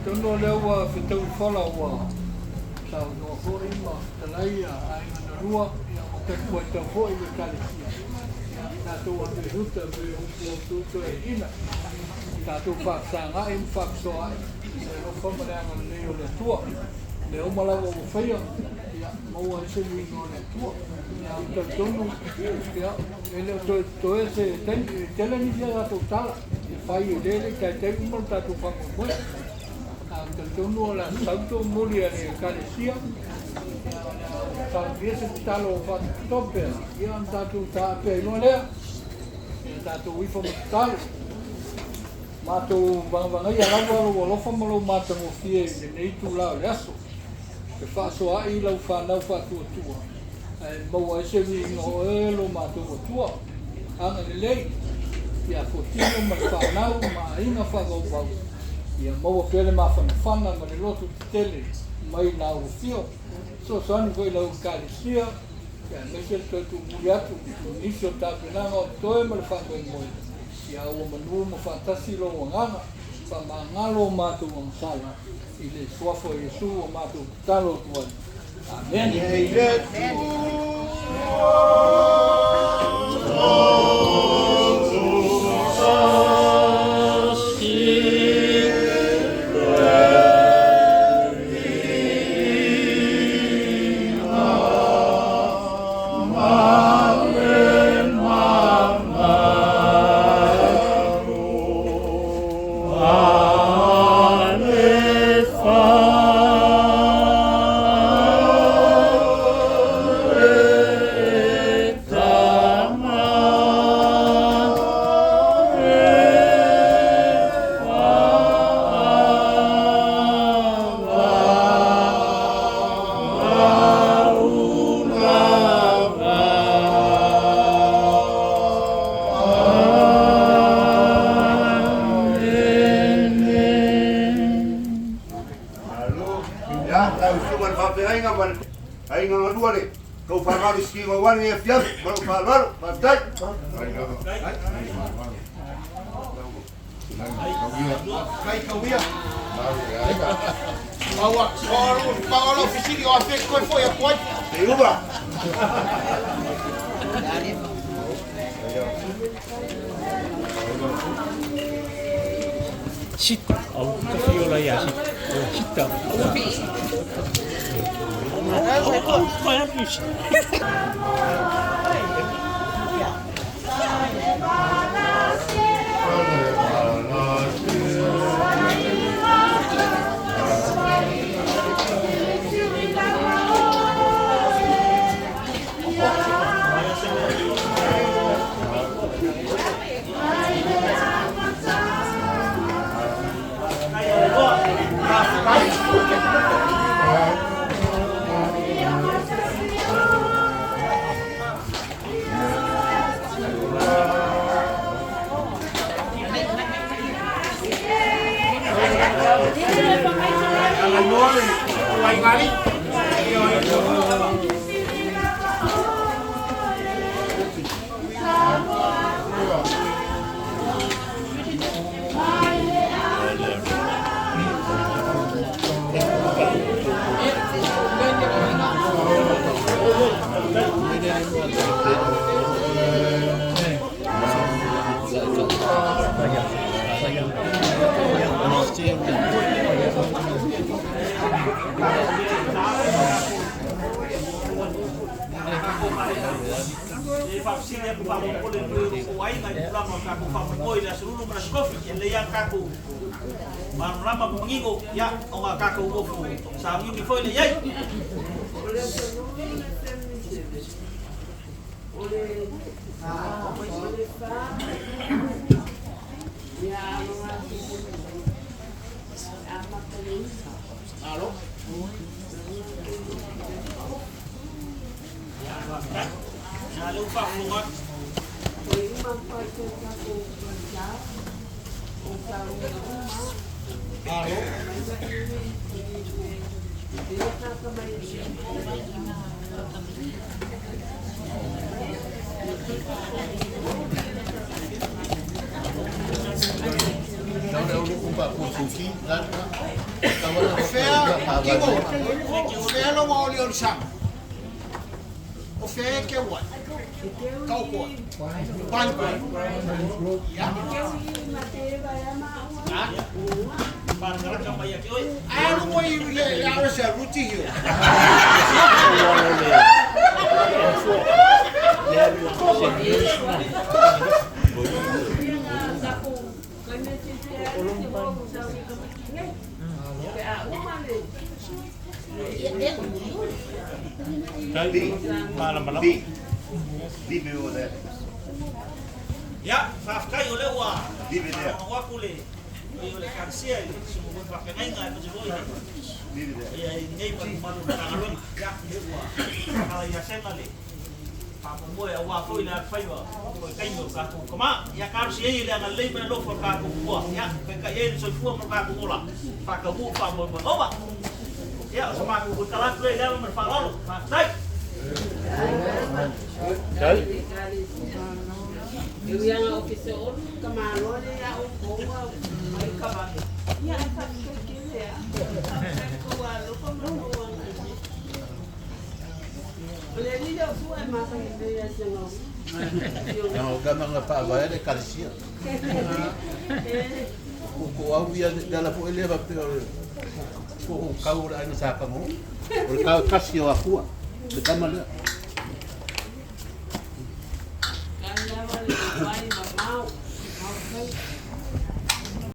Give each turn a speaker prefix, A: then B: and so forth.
A: tono leo fitau fola wa sa no ko ima talai ai manua ia o te ko te fo i kalisia na to o te ruta me o to ina ta to fa sanga im fa so ai no como le anga le o le tua le o mala o feia ia mo se ni no le tua ia te tono ia ele to ese tele ni dia to tala fai ele que te un monta tu fa mo te tono la santo mulia ni kalisia ta viese talo fa tope ia anta tu ta pe no le ta tu wi fo talo mato bang ia lawa lo fa mo mato mo fie nei tu la aso te fa so ai lo fa na fa tu mo ai se vi no lo mato tu anga le ia ko tino ma fa na ma ina fa go ba ia mo pele ma fa na ma le lotu tele mai na o fio so son foi lo kalisia ia me se tu muliatu ni so ta pena no to me fa go mo ia o manu mo fantasi lo ngana fa mangalo ma tu sala ile suafo Yesu o ma tu talo tu amen
B: shit au ka fiola ya shit shita
C: Marama mengingo ya orang kakak ufu sang ini foi le yai halo ya lupa bunga
D: pa kusuki dan
E: Fea, kibo. Fea lo mau lion sang. O fea ke wat. Kau ko. Pan ko. Ya.
C: Para nggak coba ya kioi.
E: Ano mo yung ya sa ruti hiyo.
B: Malam-malam.
D: Di beo there.
C: Ya, fafkai oleh wa.
D: Di beo there.
C: Wa pule. Oleh kansia ini semua pakai ngai ngai menjadi
D: Di beo there.
C: ya ini baru baru tangan ya wa. Kalau ya saya kali. Papa boy wa ko ila faiwa. Kai mo ka ko kama ya kansia ini yang lei ben lo for ka ko wa. Ya, ka ye so fu mo ka ko la. Pa ka bu pa mo mo ba. Ya, sama ko kalat le ya mo fa lo. Dai.
B: Đấy.
F: Eu ia na oficina, camarão, ia o povo, aí acabava. E aí, sabe o que eu queria? Eu como olha ali, eu fui, mas aí veio assim, não.
D: Yang gamang na pa ba de kalsia. Ko au dia dala po ele ba pero ko kau ra ni sa kamo. Or kau kasio akua. De kamala.
F: Ganhava ali, vai, mal,